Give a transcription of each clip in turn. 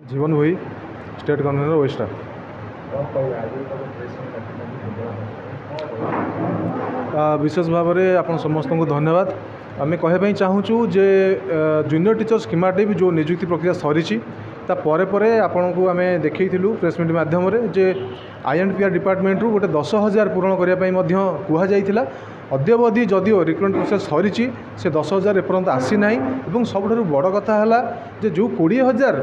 जीवन भोई state convener Vista. विशेष भाव में आप समस्त को धन्यवाद। आम कहवाई चाहूँ जे जूनियर टीचर स्कीमेटिक जो नियुक्ति प्रक्रिया सरी तापर आपण को आम देखलु प्रेस मीट मध्यम जे INPR डिपार्टमेंट रू गोटे 10,000 पूरण करने कहला। अद्यवधि जदिओ रिक्रुटमेंट प्रोसेस सरी से 10,000 एपर्यंत आसीना। सबुठ बड़ कथा है जो 20,000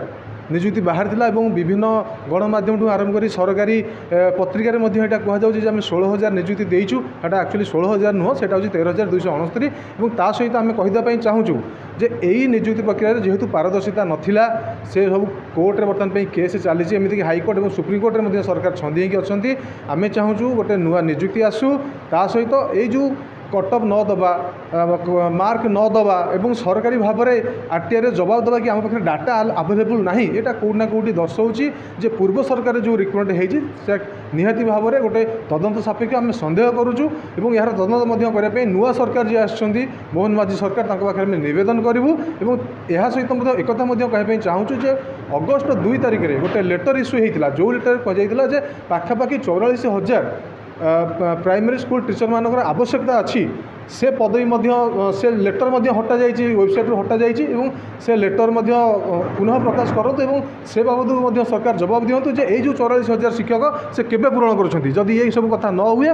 नियुक्ति बाहर थिला विभिन्न गणमाध्यम आरंभ कर सरकारी पत्रिकार कहुचे आम 16,000 नियुक्ति देचु। एटा एक्चुअली 16,000 नुह से 13,269 और सहित आम कहीदें चाहूँ जे यही नियुक्ति प्रक्रिया जेहेतु पारदर्शिता नथिला से सब कोर्टे बर्तमान केस चली एमतीक हाइकोर्ट और सुप्रीमकोर्ट में सरकार छंदी अच्छा। आम चाहूँ गोटे नुआ नियुक्ति आसू ता सहित यही जो कटअप न दबा मार्क न दबा एवं सरकारी भाव में RTI जवाब दबा कि आम पाखे डाटा आवेलेबल ना यहाँ कौटना कौटी दर्शाऊँगी जे पूर्व सरकार जो रिक्रुटमेंट होती निहाती भाव में गोटे तदंत सापेक्ष आम सन्देह करुचु और यार तदंत करने नुआ सरकार जी आछंती मोहन माझी सरकार पाखे नवेदन करूँ। यह सहित एक कहवाई चाहूँ जे अगस्ट 2 तारिख में गोटे लेटर इश्यू होता जो लेटर कहुला पाखापाखि 44,000 प्राइमरी स्कूल टीचर मानकर आवश्यकता अच्छी से पदवी से लेटर हटा जाइए वेबसाइट रू हटा जाइए से लेटर पुनः प्रकाश करूँ से बाबद सरकार जवाब दिंतु जे जो 44,000 शिक्षक से केबे पूरण करुँच जदि यही सब कथा न हुए।